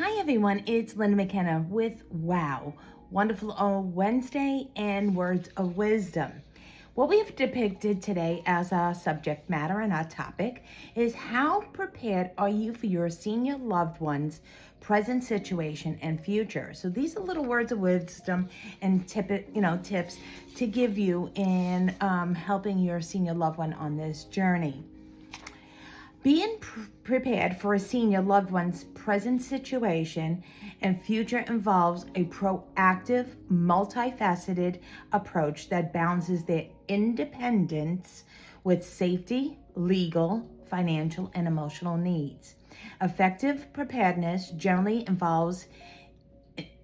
Hi everyone, it's Linda McKenna with Wow, Wonderful Wednesday and Words of Wisdom. What we have depicted today as our subject matter and our topic is how prepared are you for your senior loved one's present situation and future. So these are little words of wisdom and tips to give you in helping your senior loved one on this journey. Being prepared for a senior loved one's present situation and future involves a proactive, multifaceted approach that balances their independence with safety, legal, financial, and emotional needs. Effective preparedness generally involves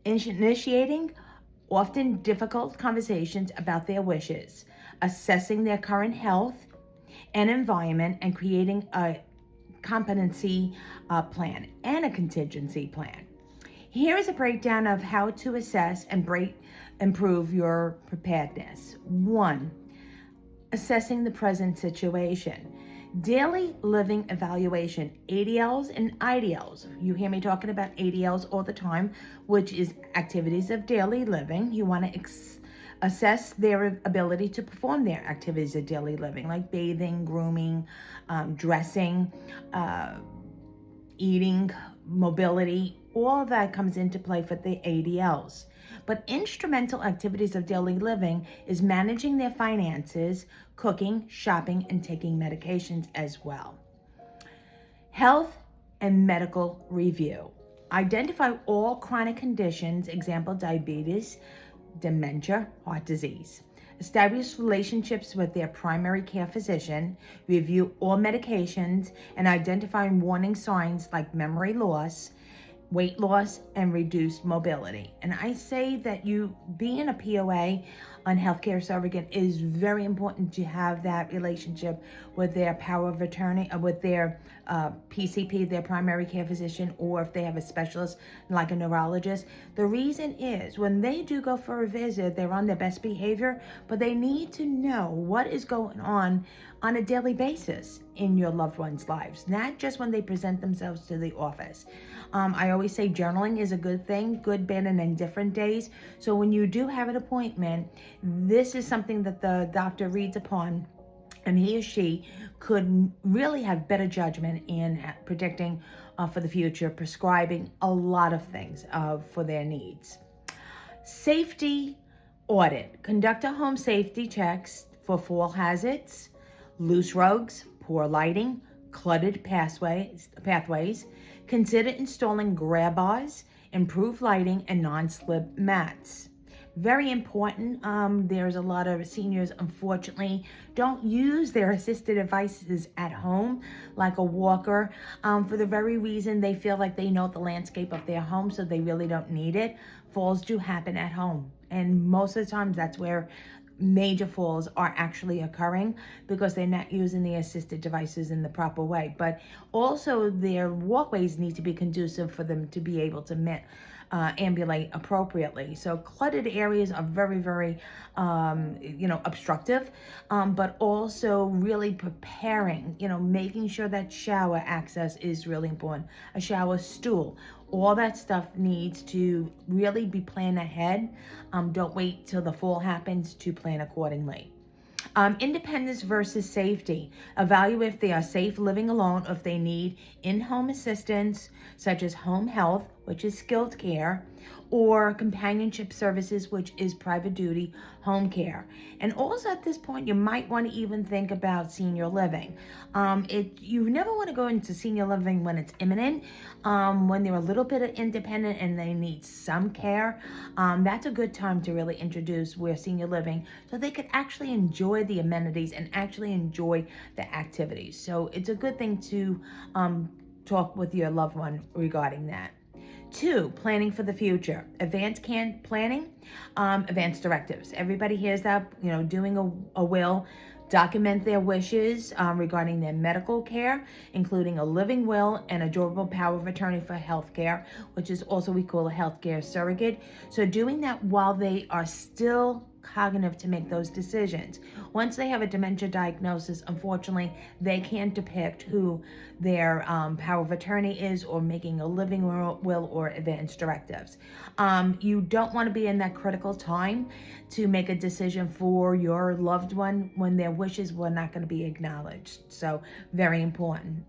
initiating often difficult conversations about their wishes, assessing their current health and environment, and creating a competency plan and a contingency plan. Here is a breakdown of how to assess and improve your preparedness. 1. Assessing the present situation. Daily living evaluation, ADLs and IDLs. You hear me talking about ADLs all the time, which is activities of daily living. You want to assess their ability to perform their activities of daily living, like bathing, grooming, dressing, eating, mobility. All of that comes into play for the ADLs. But instrumental activities of daily living is managing their finances, cooking, shopping, and taking medications as well. Health and medical review. Identify all chronic conditions, example, diabetes, dementia, heart disease. Establish relationships with their primary care physician, review all medications, and identify warning signs like memory loss, weight loss, and reduced mobility. And I say that you being a POA on healthcare surrogate is very important to have that relationship with their power of attorney, with their PCP, their primary care physician, or if they have a specialist like a neurologist. The reason is when they do go for a visit, they're on their best behavior, but they need to know what is going on a daily basis in your loved ones' lives, not just when they present themselves to the office. I always say journaling is a good thing, good, bad, and indifferent days. So when you do have an appointment, this is something that the doctor reads upon, and he or she could really have better judgment in predicting for the future, prescribing a lot of things for their needs. Safety audit. Conduct a home safety checks for fall hazards, loose rugs, poor lighting, cluttered pathways. Consider installing grab bars, improved lighting, and non-slip mats. Very important. There's a lot of seniors, unfortunately, don't use their assisted devices at home, like a walker, for the very reason they feel like they know the landscape of their home, so they really don't need it. Falls do happen at home, and most of the times that's where major falls are actually occurring because they're not using the assisted devices in the proper way. But also their walkways need to be conducive for them to be able to ambulate appropriately. So cluttered areas are very, very, obstructive, but also really preparing, making sure that shower access is really important. A shower stool, all that stuff needs to really be planned ahead. Don't wait till the fall happens to plan accordingly. Independence versus safety. Evaluate if they are safe living alone or if they need in-home assistance, such as home health, which is skilled care, or companionship services, which is private duty home care. And also at this point, you might want to even think about senior living. You never want to go into senior living when it's imminent, when they're a little bit independent and they need some care. That's a good time to really introduce where senior living, so they could actually enjoy the amenities and actually enjoy the activities. So it's a good thing to talk with your loved one regarding that. 2, planning for the future. Advanced planning, advanced directives. Everybody hears that, doing a will. Document their wishes regarding their medical care, including a living will and a durable power of attorney for health care, which is also we call a healthcare surrogate. So doing that while they are still cognitive to make those decisions. Once they have a dementia diagnosis, unfortunately, they can't depict who their power of attorney is, or making a living will or advance directives. You don't want to be in that critical time to make a decision for your loved one when their wishes were not going to be acknowledged. So very important.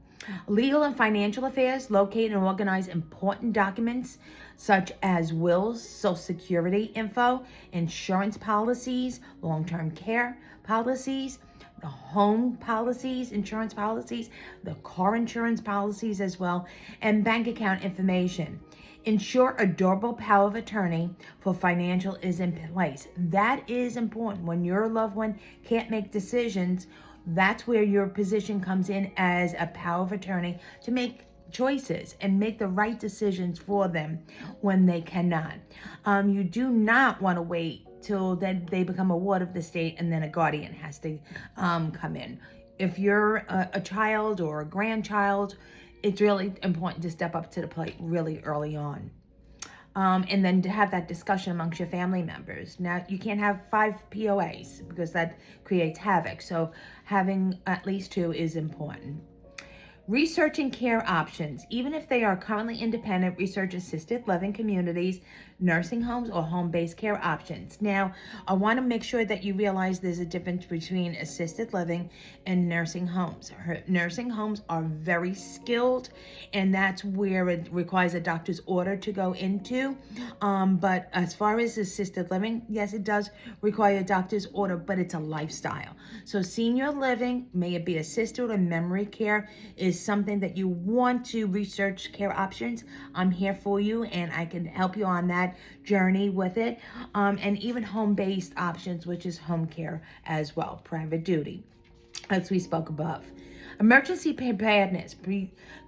Legal and financial affairs: locate and organize important documents such as wills, social security info, insurance policies, long-term care policies, the home policies, insurance policies, the car insurance policies as well, and bank account information. Ensure a durable power of attorney for financial is in place. That is important. When your loved one can't make decisions, that's where your position comes in as a power of attorney to make choices and make the right decisions for them when they cannot. You do not want to wait till then they become a ward of the state and then a guardian has to come in. If you're a child or a grandchild, it's really important to step up to the plate really early on. And then to have that discussion amongst your family members. Now, you can't have 5 POAs because that creates havoc. So having at least 2 is important. Researching care options. Even if they are currently independent, research assisted living communities, nursing homes, or home-based care options. Now, I want to make sure that you realize there's a difference between assisted living and nursing homes. Nursing homes are very skilled, and that's where it requires a doctor's order to go into. But as far as assisted living, yes, it does require a doctor's order, but it's a lifestyle. So senior living, may it be assisted or memory care, is something that you want to research care options. I'm here for you, and I can help you on that journey with it. And even home-based options, which is home care as well, private duty, as we spoke above. Emergency preparedness.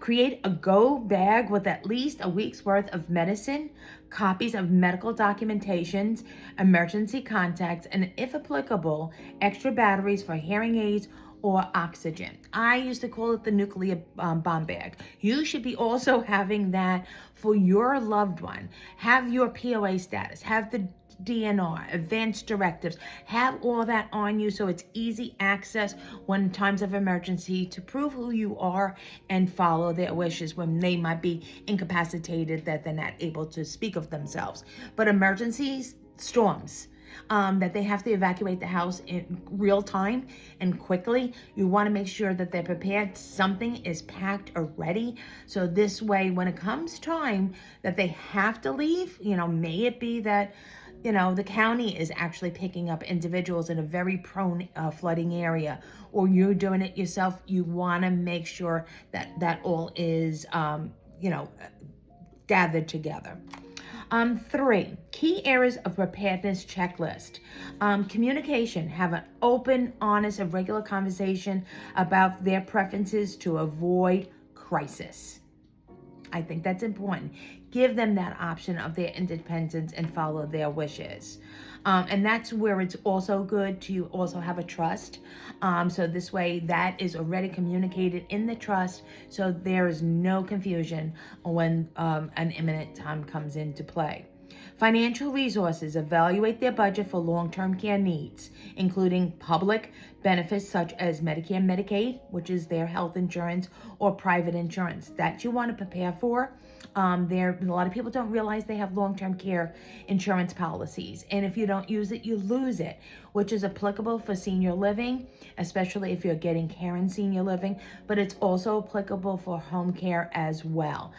Create a go bag with at least a week's worth of medicine, copies of medical documentations, emergency contacts, and if applicable, extra batteries for hearing aids or oxygen. I used to call it the nuclear bomb bag. You should be also having that for your loved one. Have your POA status, have the DNR, advanced directives, have all that on you so it's easy access when times of emergency to prove who you are and follow their wishes when they might be incapacitated, that they're not able to speak of themselves. But emergencies, storms, that they have to evacuate the house in real time and quickly, you want to make sure that they're prepared. Something is packed or ready. So this way, when it comes time that they have to leave, may it be that the county is actually picking up individuals in a very prone flooding area, or you're doing it yourself, you want to make sure that that all is, gathered together. 3, key areas of preparedness checklist. Communication. Have an open, honest, and regular conversation about their preferences to avoid crisis. I think that's important. Give them that option of their independence and follow their wishes. And that's where it's also good to also have a trust. So this way that is already communicated in the trust, so there is no confusion when an imminent time comes into play. Financial resources. Evaluate their budget for long-term care needs, including public benefits such as Medicare and Medicaid, which is their health insurance, or private insurance that you want to prepare for. A lot of people don't realize they have long-term care insurance policies, and if you don't use it, you lose it, which is applicable for senior living, especially if you're getting care in senior living, but it's also applicable for home care as well.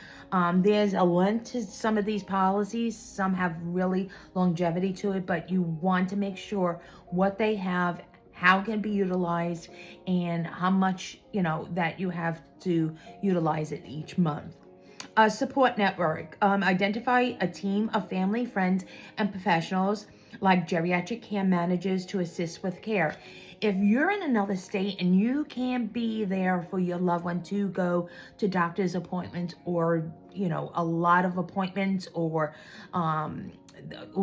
There's a length to some of these policies. Some have really longevity to it, but you want to make sure what they have, how it can be utilized, and how much, that you have to utilize it each month. A support network. Identify a team of family, friends, and professionals like geriatric care managers to assist with care. If you're in another state and you can't be there for your loved one to go to doctor's appointments, or a lot of appointments, or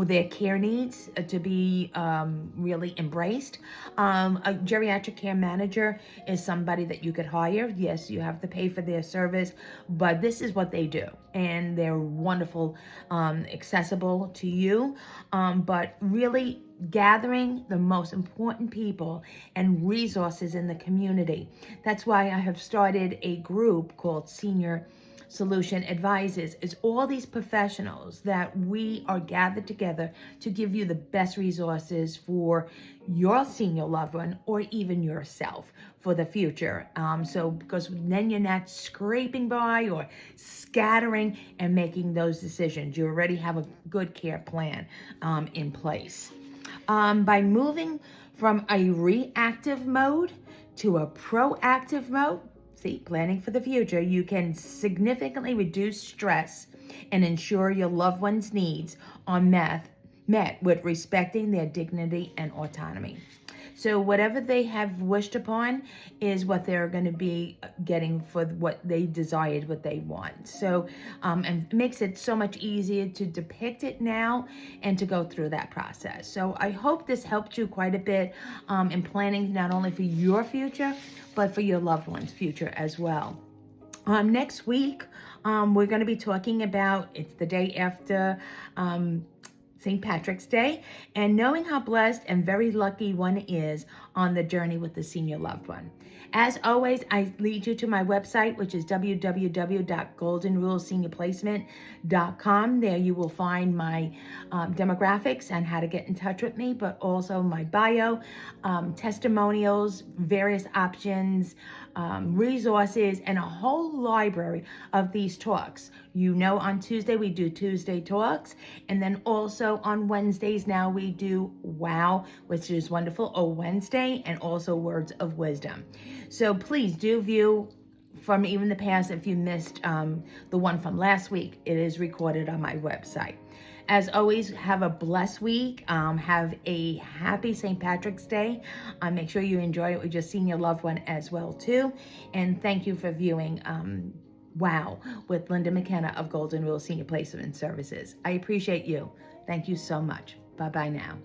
their care needs to be really embraced, a geriatric care manager is somebody that you could hire. Yes, you have to pay for their service, but this is what they do, and they're wonderful, accessible to you. But really, gathering the most important people and resources in the community. That's why I have started a group called Senior Solution Advisors. It's all these professionals that we are gathered together to give you the best resources for your senior loved one or even yourself for the future. Because then you're not scraping by or scattering and making those decisions. You already have a good care plan in place. By moving from a reactive mode to a proactive mode, see, planning for the future, you can significantly reduce stress and ensure your loved one's needs are met with respecting their dignity and autonomy. So whatever they have wished upon is what they're going to be getting for what they desired, what they want. So, and it makes it so much easier to depict it now and to go through that process. So I hope this helped you quite a bit in planning not only for your future, but for your loved one's future as well. Next week, we're going to be talking about, it's the day after St. Patrick's Day, and knowing how blessed and very lucky one is on the journey with the senior loved one. As always, I lead you to my website, which is www.goldenruleseniorplacement.com. There you will find my demographics and how to get in touch with me, but also my bio, testimonials, various options, resources, and a whole library of these talks. You know, on Tuesday we do Tuesday talks, and then also on Wednesdays now we do WOW, which is wonderful, or Wednesday, and also Words of Wisdom. So please do view from even the past. If you missed the one from last week, it is recorded on my website. As always, have a blessed week. Have a happy St. Patrick's Day. Make sure you enjoy it with your senior loved one as well too. And thank you for viewing WOW with Linda McKenna of Golden Rule Senior Placement Services. I appreciate you. Thank you so much. Bye-bye now.